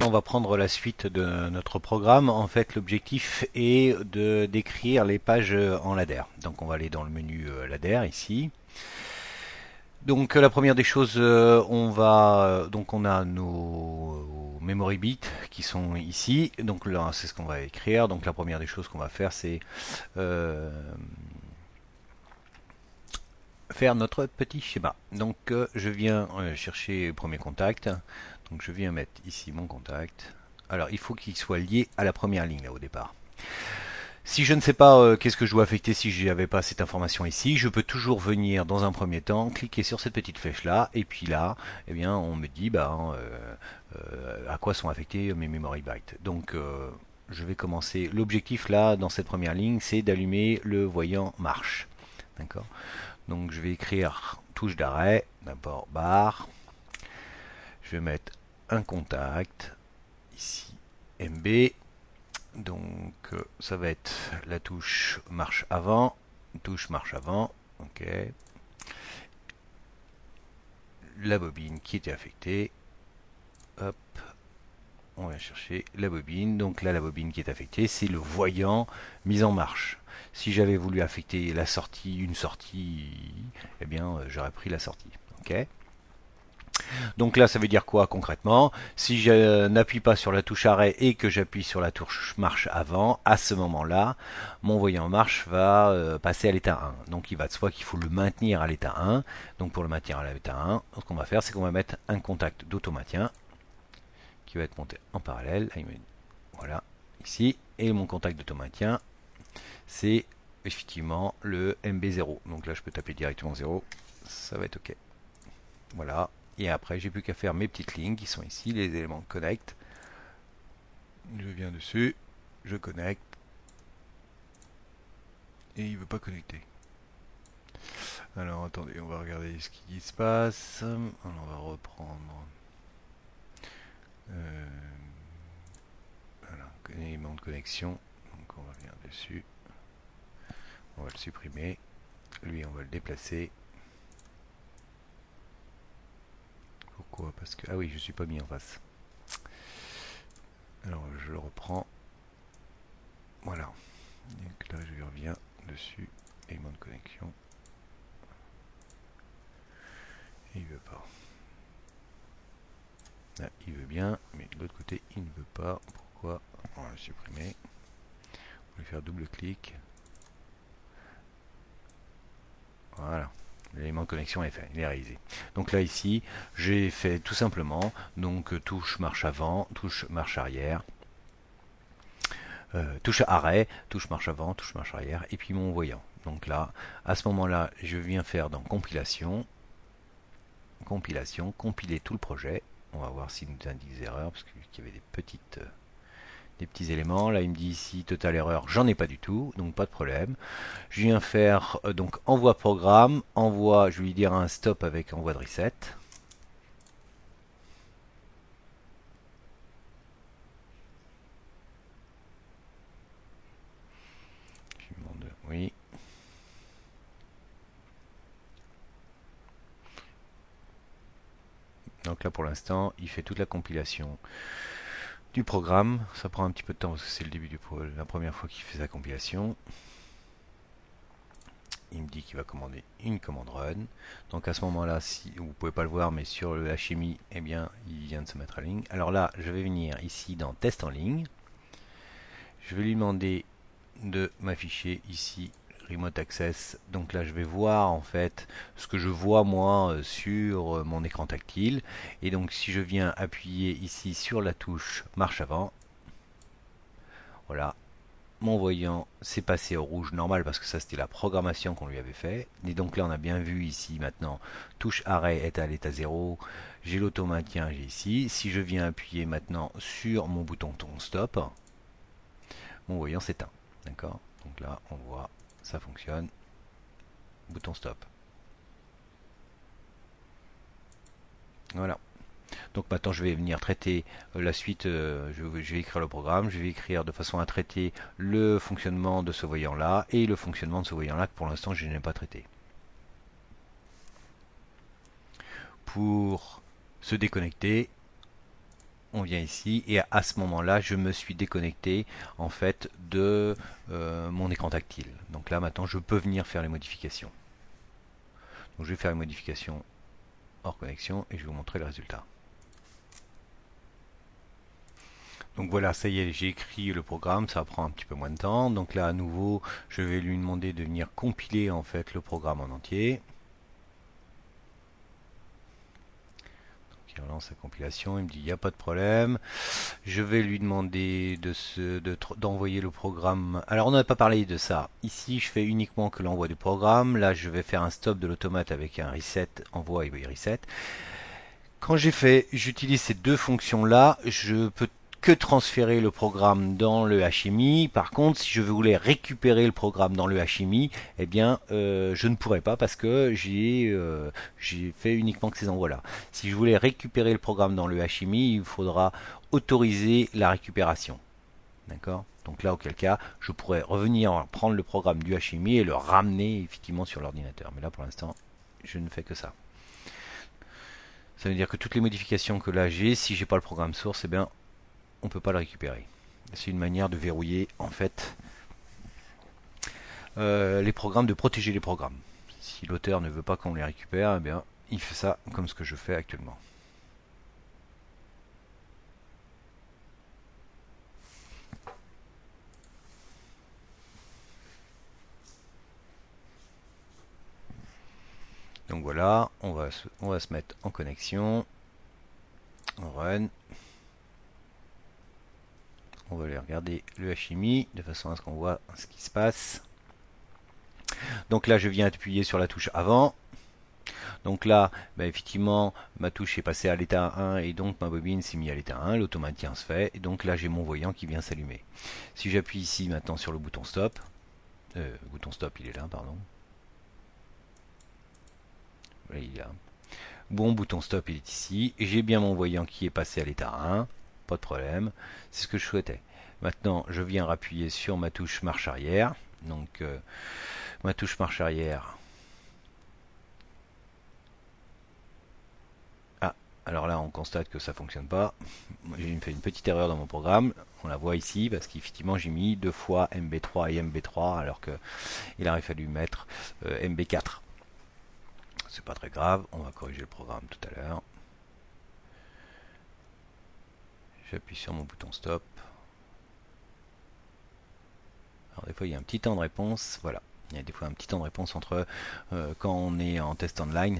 On va prendre la suite de notre programme. En fait, l'objectif est de d'écrire les pages en ladder. Donc, on va aller dans le menu ladder ici. Donc, la première des choses, on a nos memory bits qui sont ici. Donc là, c'est ce qu'on va écrire. Donc, la première des choses qu'on va faire, c'est euh, faire notre petit schéma. Donc, je viens chercher le premier contact. Donc, je viens mettre ici mon contact. Alors, il faut qu'il soit lié à la première ligne là au départ. Si je ne sais pas qu'est-ce que je dois affecter si je n'avais pas cette information ici, je peux toujours venir dans un premier temps, cliquer sur cette petite flèche là, et puis là, eh bien, on me dit à quoi sont affectés mes memory bytes. Donc, je vais commencer. L'objectif là, dans cette première ligne, c'est d'allumer le voyant marche. D'accord. Donc, je vais écrire touche d'arrêt, d'abord barre. Je vais mettre un contact ici, MB. Donc ça va être la touche marche avant, ok. La bobine qui était affectée, hop, on va chercher la bobine. Donc là, la bobine qui est affectée, c'est le voyant mis en marche. Si j'avais voulu affecter la sortie, une sortie, eh bien j'aurais pris la sortie, ok. Donc là, ça veut dire quoi concrètement? Si je n'appuie pas sur la touche arrêt et que j'appuie sur la touche marche avant, à ce moment-là, mon voyant marche va passer à l'état 1. Donc il va de soi qu'il faut le maintenir à l'état 1. Donc pour le maintenir à l'état 1, ce qu'on va faire, c'est qu'on va mettre un contact d'automaintien qui va être monté en parallèle. Voilà, ici. Et mon contact d'automaintien, c'est effectivement le MB0. Donc là, je peux taper directement 0. Ça va être OK. Voilà. Et après, j'ai plus qu'à faire mes petites lignes qui sont ici, les éléments connect. Je viens dessus, je connecte. Et il ne veut pas connecter. Alors attendez, on va regarder ce qui se passe. Alors, on va reprendre. Euh, voilà, élément de connexion. Donc on va venir dessus. On va le supprimer. Lui, on va le déplacer. Pourquoi? Parce que. Ah oui, je ne suis pas mis en face. Alors je le reprends. Voilà. Donc là, je lui reviens dessus. Élément de connexion. Et il veut pas. Là, il veut bien, mais de l'autre côté, il ne veut pas. Pourquoi? On va le supprimer. On va lui faire double clic. Voilà. L'élément de connexion est fait, il est réalisé. Donc là ici, j'ai fait tout simplement donc touche marche avant, touche marche arrière, touche arrêt, touche marche avant, touche marche arrière, et puis mon voyant. Donc là, à ce moment-là, je viens faire dans compilation, compiler tout le projet. On va voir s'il nous indique des erreurs, parce qu'il y avait des petits éléments. Là, il me dit ici total erreur, j'en ai pas du tout, donc pas de problème. Je viens faire donc envoi programme, envoi, je vais lui dire un stop avec envoi de reset. Je lui demande oui. Donc là pour l'instant, il fait toute la compilation du programme. Ça prend un petit peu de temps parce que c'est le début la première fois qu'il fait sa compilation. Il me dit qu'il va commander une commande run. Donc à ce moment-là, si vous pouvez pas le voir, mais sur le HMI, eh bien, il vient de se mettre en ligne. Alors là, je vais venir ici dans test en ligne. Je vais lui demander de m'afficher ici Remote Access. Donc là, je vais voir en fait ce que je vois moi sur mon écran tactile. Et donc, si je viens appuyer ici sur la touche marche avant, voilà, mon voyant s'est passé au rouge normal parce que ça c'était la programmation qu'on lui avait fait. Et donc là on a bien vu ici maintenant, touche arrêt est à l'état 0, j'ai l'auto-maintien, j'ai ici. Si je viens appuyer maintenant sur mon bouton stop, mon voyant s'éteint. D'accord. Donc là on voit, ça fonctionne. Bouton stop. Voilà. Donc maintenant je vais venir traiter la suite, je vais écrire le programme, je vais écrire de façon à traiter le fonctionnement de ce voyant là et le fonctionnement de ce voyant là que pour l'instant je n'ai pas traité. Pour se déconnecter, on vient ici et à ce moment-là, je me suis déconnecté en fait de mon écran tactile. Donc là maintenant, je peux venir faire les modifications. Donc je vais faire les modifications hors connexion et je vais vous montrer le résultat. Donc voilà, ça y est, j'ai écrit le programme, ça prend un petit peu moins de temps. Donc là, à nouveau, je vais lui demander de venir compiler en fait le programme en entier. Donc il relance sa compilation, il me dit il n'y a pas de problème. Je vais lui demander d'envoyer le programme. Alors on n'a pas parlé de ça. Ici, je fais uniquement que l'envoi du programme. Là, je vais faire un stop de l'automate avec un reset, envoi et reset. Quand j'utilise ces deux fonctions-là, je peux que transférer le programme dans le HMI. Par contre, si je voulais récupérer le programme dans le HMI, eh bien, je ne pourrais pas parce que j'ai fait uniquement que ces envois-là. Si je voulais récupérer le programme dans le HMI, il faudra autoriser la récupération. D'accord? Donc là, auquel cas, je pourrais revenir prendre le programme du HMI et le ramener effectivement sur l'ordinateur. Mais là, pour l'instant, je ne fais que ça. Ça veut dire que toutes les modifications que là j'ai, si j'ai pas le programme source, eh bien, on peut pas le récupérer. C'est une manière de verrouiller en fait les programmes, de protéger les programmes. Si l'auteur ne veut pas qu'on les récupère, eh bien, il fait ça comme ce que je fais actuellement. Donc voilà, on va se mettre en connexion, en run. On va aller regarder le HMI de façon à ce qu'on voit ce qui se passe. Donc là, je viens appuyer sur la touche avant. Donc là, bah, effectivement, ma touche est passée à l'état 1 et donc ma bobine s'est mise à l'état 1, l'automaticien se fait, et donc là j'ai mon voyant qui vient s'allumer. Si j'appuie ici maintenant sur le bouton stop, il est là, pardon. Voilà, il est là. Bon, bouton stop, il est ici. J'ai bien mon voyant qui est passé à l'état 1, pas de problème, c'est ce que je souhaitais. Maintenant, je viens appuyer sur ma touche marche arrière. Donc, ma touche marche arrière. Ah, alors là, on constate que ça fonctionne pas. J'ai fait une petite erreur dans mon programme. On la voit ici parce qu'effectivement, j'ai mis deux fois MB3 et MB3 alors que il aurait fallu mettre MB4. C'est pas très grave. On va corriger le programme tout à l'heure. J'appuie sur mon bouton stop. Alors des fois il y a un petit temps de réponse, voilà. Il y a des fois un petit temps de réponse entre quand on est en test online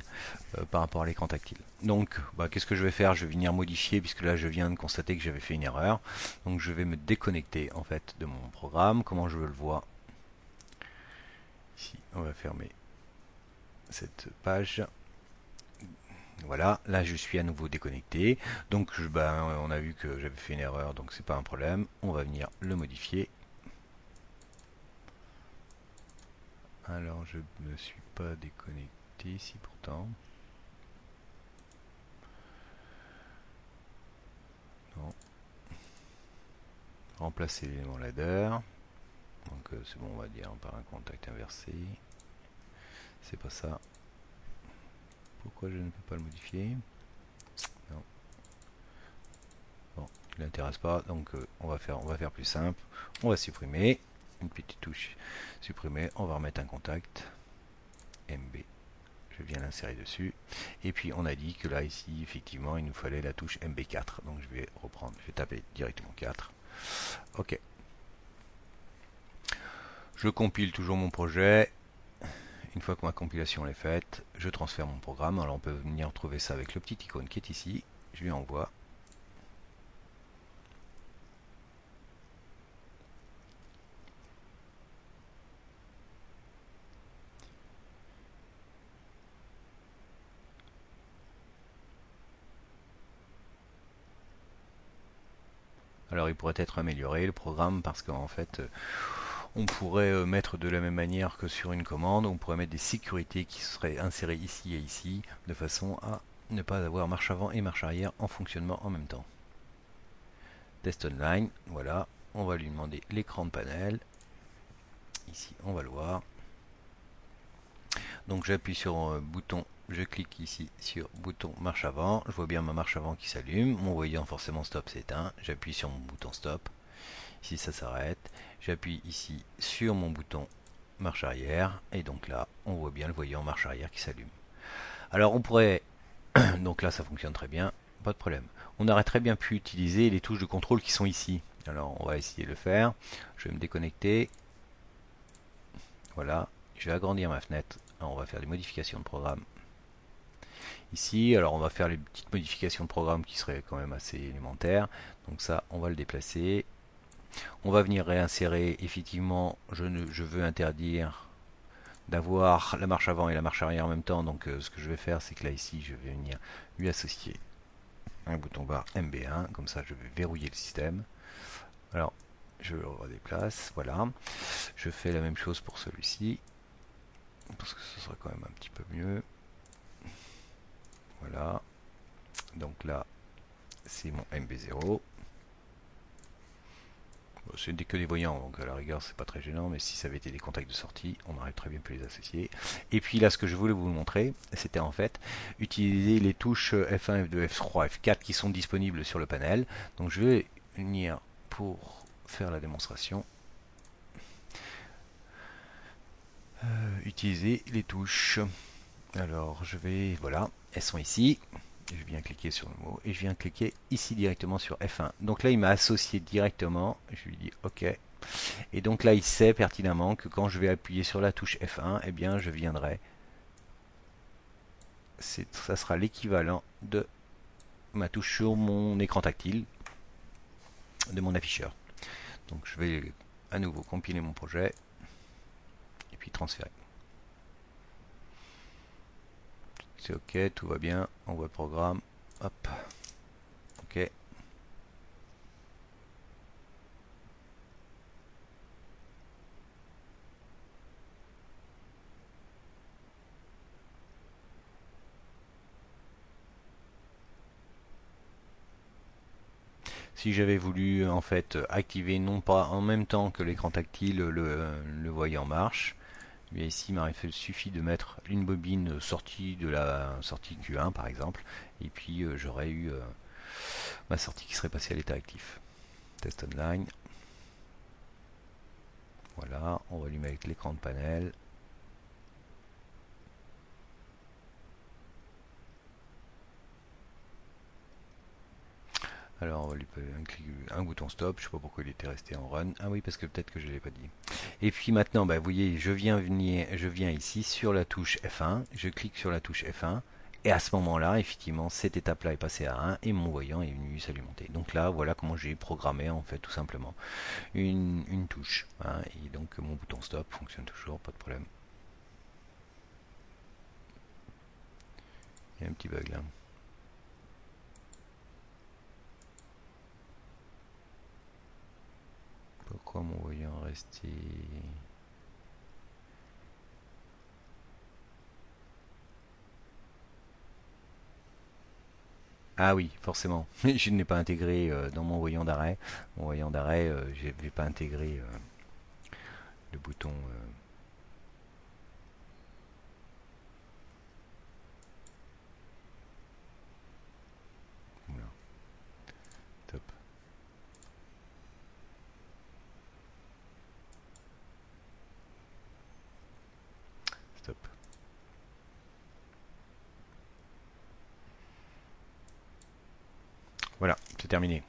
par rapport à l'écran tactile. Donc bah, qu'est-ce que je vais faire? Je vais venir modifier puisque là je viens de constater que j'avais fait une erreur. Donc je vais me déconnecter en fait de mon programme. Comment je le vois? Ici on va fermer cette page. Voilà, là je suis à nouveau déconnecté. Donc on a vu que j'avais fait une erreur, donc c'est pas un problème. On va venir le modifier. Alors je ne suis pas déconnecté ici pourtant. Non. Remplacer l'élément ladder. Donc c'est bon, on va dire par un contact inversé. C'est pas ça. Pourquoi je ne peux pas le modifier? Non. Bon, il n'intéresse pas, donc on va faire plus simple. On va supprimer une petite touche supprimer. On va remettre un contact MB. Je viens l'insérer dessus. Et puis on a dit que là ici effectivement il nous fallait la touche MB4. Donc je vais reprendre, je vais taper directement 4. Ok. Je compile toujours mon projet. Une fois que ma compilation est faite, je transfère mon programme. Alors on peut venir trouver ça avec le petit icône qui est ici. Je lui envoie. Alors il pourrait être amélioré le programme parce qu'en fait on pourrait mettre de la même manière que sur une commande, on pourrait mettre des sécurités qui seraient insérées ici et ici de façon à ne pas avoir marche avant et marche arrière en fonctionnement en même temps. Test online, voilà, on va lui demander l'écran de panel. Ici on va le voir. Donc j'appuie sur le bouton je clique ici sur bouton marche avant, je vois bien ma marche avant qui s'allume, mon voyant forcément stop s'éteint, j'appuie sur mon bouton stop, ici ça s'arrête, j'appuie ici sur mon bouton marche arrière, et donc là on voit bien le voyant marche arrière qui s'allume. Alors on pourrait, donc là ça fonctionne très bien, pas de problème. On aurait très bien pu utiliser les touches de contrôle qui sont ici. Alors on va essayer de le faire, je vais me déconnecter, voilà, je vais agrandir ma fenêtre, alors on va faire des modifications de programme. Ici, alors on va faire les petites modifications de programme qui seraient quand même assez élémentaires. Donc ça, on va le déplacer. On va venir réinsérer, effectivement, je veux interdire d'avoir la marche avant et la marche arrière en même temps. Donc ce que je vais faire, c'est que là, ici, je vais venir lui associer un bouton barre MB1. Comme ça, je vais verrouiller le système. Alors, je le redéplace, voilà. Je fais la même chose pour celui-ci, parce que ce sera quand même un petit peu mieux. Voilà. Donc là, c'est mon MB0. C'est que des voyants, donc à la rigueur c'est pas très gênant, mais si ça avait été des contacts de sortie, on aurait très bien pu les associer. Et puis là, ce que je voulais vous montrer, c'était en fait utiliser les touches F1, F2, F3, F4 qui sont disponibles sur le panel. Donc je vais venir pour faire la démonstration, utiliser les touches. Alors je vais, voilà, elles sont ici. Je viens cliquer sur le mot et je viens cliquer ici directement sur F1. Donc là, il m'a associé directement. Je lui dis OK. Et donc là, il sait pertinemment que quand je vais appuyer sur la touche F1, eh bien, je viendrai. Ça sera l'équivalent de ma touche sur mon écran tactile, de mon afficheur. Donc je vais à nouveau compiler mon projet et puis transférer. C'est OK, tout va bien. On voit le programme. Hop. OK. Si j'avais voulu en fait activer non pas en même temps que l'écran tactile le voyant marche, mais ici il suffit de mettre une bobine sortie de la sortie Q1 par exemple, et puis j'aurais eu ma sortie qui serait passée à l'état actif. Test online. Voilà, on va allumer avec l'écran de panel. Alors on va lui un bouton stop, je sais pas pourquoi il était resté en run. Ah oui, parce que peut-être que je ne l'ai pas dit. Et puis maintenant, bah, vous voyez, je viens ici sur la touche F1, je clique sur la touche F1, et à ce moment-là, effectivement, cette étape-là est passée à 1 et mon voyant est venu s'alimenter. Donc là, voilà comment j'ai programmé en fait tout simplement une touche. Hein, et donc mon bouton stop fonctionne toujours, pas de problème. Il y a un petit bug là. Pourquoi mon voyant resté... Ah oui, forcément. Je ne l'ai pas intégré dans mon voyant d'arrêt. Mon voyant d'arrêt, je n'avais pas intégré le bouton. Voilà. Top. Stop. Voilà, c'est terminé.